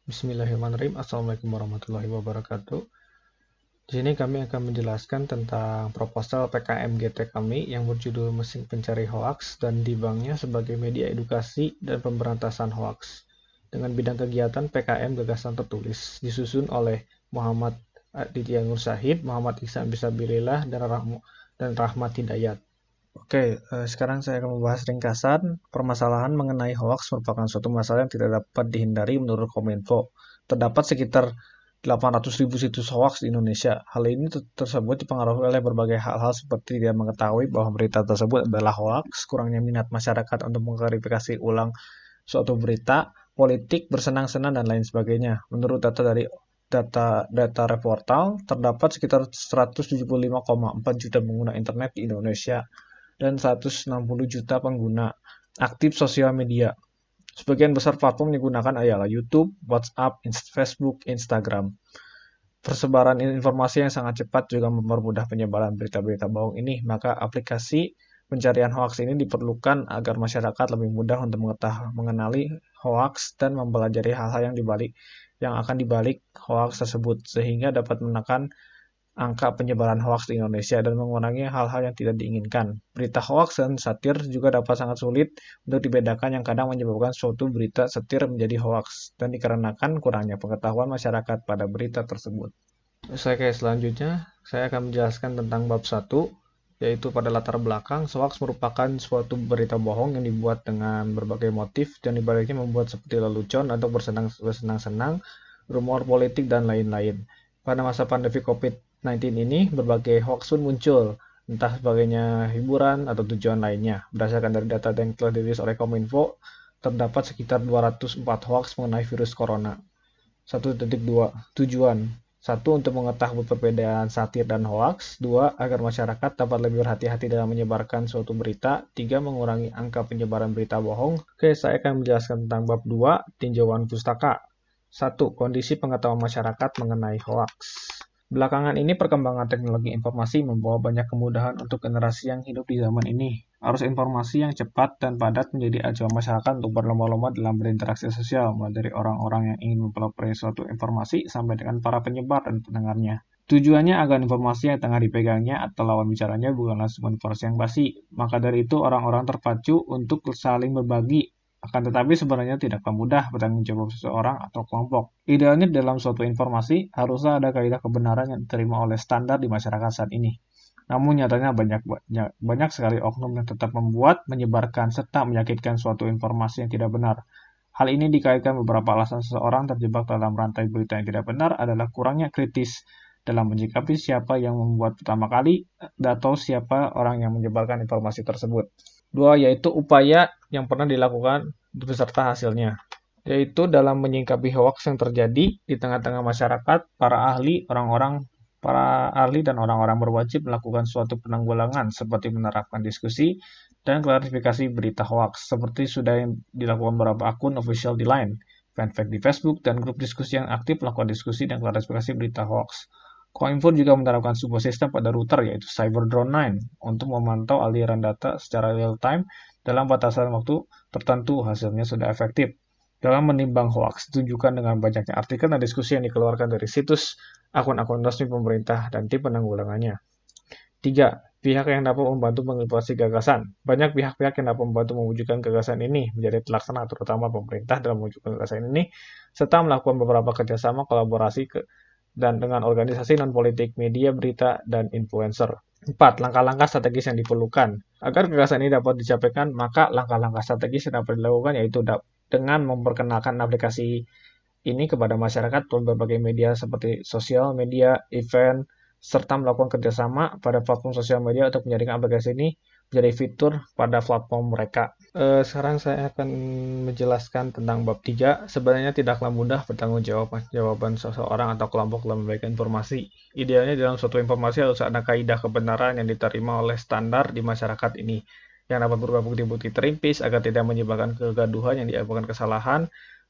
Bismillahirrahmanirrahim. Assalamualaikum warahmatullahi wabarakatuh. Di sini kami akan menjelaskan tentang proposal PKMGT kami yang berjudul Mesin Pencari Hoaks dan Dibangnya sebagai media edukasi dan pemberantasan hoaks. Dengan bidang kegiatan PKM Gagasan Tertulis, disusun oleh Muhammad Aditya Nur Syahid, Muhammad Ihsan Bisabilillah, dan Rahmat Hidayat. Oke, sekarang saya akan membahas ringkasan. Permasalahan mengenai hoaks merupakan suatu masalah yang tidak dapat dihindari menurut Kominfo. Terdapat sekitar 800.000 situs hoaks di Indonesia. Hal ini tersebut dipengaruhi oleh berbagai hal-hal seperti tidak mengetahui bahwa berita tersebut adalah hoaks, kurangnya minat masyarakat untuk mengklarifikasi ulang suatu berita, politik, bersenang-senang, dan lain sebagainya. Menurut data dari data Reportal, terdapat sekitar 175,4 juta pengguna internet di Indonesia dan 160 juta pengguna aktif sosial media. Sebagian besar platform yang digunakan adalah YouTube, WhatsApp, Facebook, Instagram. Persebaran informasi yang sangat cepat juga mempermudah penyebaran berita-berita bohong ini, maka aplikasi pencarian hoaks ini diperlukan agar masyarakat lebih mudah untuk mengenali hoaks dan mempelajari hal-hal yang akan dibalik hoaks tersebut, sehingga dapat menekan angka penyebaran hoaks di Indonesia dan mengurangi hal-hal yang tidak diinginkan. Berita hoaks dan satir juga dapat sangat sulit untuk dibedakan yang kadang menyebabkan suatu berita satir menjadi hoaks dan dikarenakan kurangnya pengetahuan masyarakat pada berita tersebut. Selanjutnya, saya akan menjelaskan tentang bab 1, yaitu pada latar belakang, hoaks merupakan suatu berita bohong yang dibuat dengan berbagai motif dan dibaliknya membuat seperti lelucon atau bersenang-senang, rumor politik, dan lain-lain. Pada masa pandemi COVID-19 ini, berbagai hoaks pun muncul, entah sebagainya hiburan atau tujuan lainnya. Berdasarkan dari data yang telah dirilis oleh Kominfo, terdapat sekitar 204 hoaks mengenai virus corona. 1.2 Tujuan 1. Untuk mengetahui perbedaan satir dan hoaks. 2. Agar masyarakat dapat lebih berhati-hati dalam menyebarkan suatu berita. 3. Mengurangi angka penyebaran berita bohong. Oke, saya akan menjelaskan tentang bab 2, tinjauan pustaka. 1. Kondisi pengetahuan masyarakat mengenai hoaks. Belakangan ini perkembangan teknologi informasi membawa banyak kemudahan untuk generasi yang hidup di zaman ini. Arus informasi yang cepat dan padat menjadi acuan masyarakat untuk berlomba-lomba dalam berinteraksi sosial, mulai dari orang-orang yang ingin mempelopori suatu informasi sampai dengan para penyebar dan pendengarnya. Tujuannya agar informasi yang tengah dipegangnya atau lawan bicaranya bukanlah sebuah informasi yang basi. Maka dari itu orang-orang terpacu untuk saling berbagi. Akan tetapi sebenarnya tidaklah mudah bertanggung jawab seseorang atau kelompok. Idealnya dalam suatu informasi haruslah ada kaidah kebenaran yang diterima oleh standar di masyarakat saat ini. Namun nyatanya banyak sekali oknum yang tetap membuat, menyebarkan, serta menyakitkan suatu informasi yang tidak benar. Hal ini dikaitkan beberapa alasan seseorang terjebak dalam rantai berita yang tidak benar adalah kurangnya kritis dalam menyikapi siapa yang membuat pertama kali atau siapa orang yang menyebarkan informasi tersebut. 2. Yaitu upaya yang pernah dilakukan beserta hasilnya, yaitu dalam menyikapi hoaks yang terjadi di tengah-tengah masyarakat, para ahli dan orang-orang berwajib melakukan suatu penanggulangan seperti menerapkan diskusi dan klarifikasi berita hoaks, seperti sudah yang dilakukan beberapa akun official di Line, fanpage di Facebook, dan grup diskusi yang aktif melakukan diskusi dan klarifikasi berita hoaks. Kominfo juga menerapkan sebuah sistem pada router yaitu Cyberdrone 9 untuk memantau aliran data secara real-time dalam batasan waktu tertentu. Hasilnya sudah efektif dalam menimbang hoaks, ditunjukkan dengan banyaknya artikel dan diskusi yang dikeluarkan dari situs, akun-akun resmi pemerintah, dan tim penanggulangannya. 3. Pihak yang dapat membantu mengimplementasi gagasan. Banyak pihak-pihak yang dapat membantu mewujudkan gagasan ini menjadi terlaksana, terutama pemerintah dalam mewujudkan gagasan ini, serta melakukan beberapa kerjasama kolaborasi dan dengan organisasi non-politik, media, berita, dan influencer. 4. Langkah-langkah strategis yang diperlukan. Agar gagasan ini dapat dicapai, maka langkah-langkah strategis yang dapat dilakukan yaitu dengan memperkenalkan aplikasi ini kepada masyarakat melalui berbagai media seperti sosial media, event, serta melakukan kerjasama pada platform sosial media untuk menjadikan aplikasi ini menjadi fitur pada platform mereka. Sekarang saya akan menjelaskan tentang bab 3. Sebenarnya tidaklah mudah bertanggung jawaban seseorang atau kelompok dalam memberikan informasi. Idealnya dalam suatu informasi harus ada kaidah kebenaran yang diterima oleh standar di masyarakat ini, yang dapat berupa bukti-bukti terimpis agar tidak menyebabkan kegaduhan yang diakibatkan kesalahan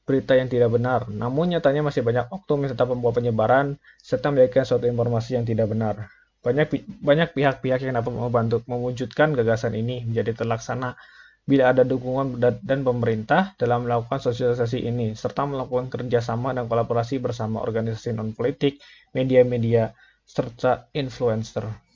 berita yang tidak benar. Namun nyatanya masih banyak oknum yang tetap membuat penyebaran serta memberikan suatu informasi yang tidak benar. Banyak pihak-pihak yang dapat membantu mewujudkan gagasan ini menjadi terlaksana bila ada dukungan dan pemerintah dalam melakukan sosialisasi ini, serta melakukan kerjasama dan kolaborasi bersama organisasi non-politik, media-media, serta influencer.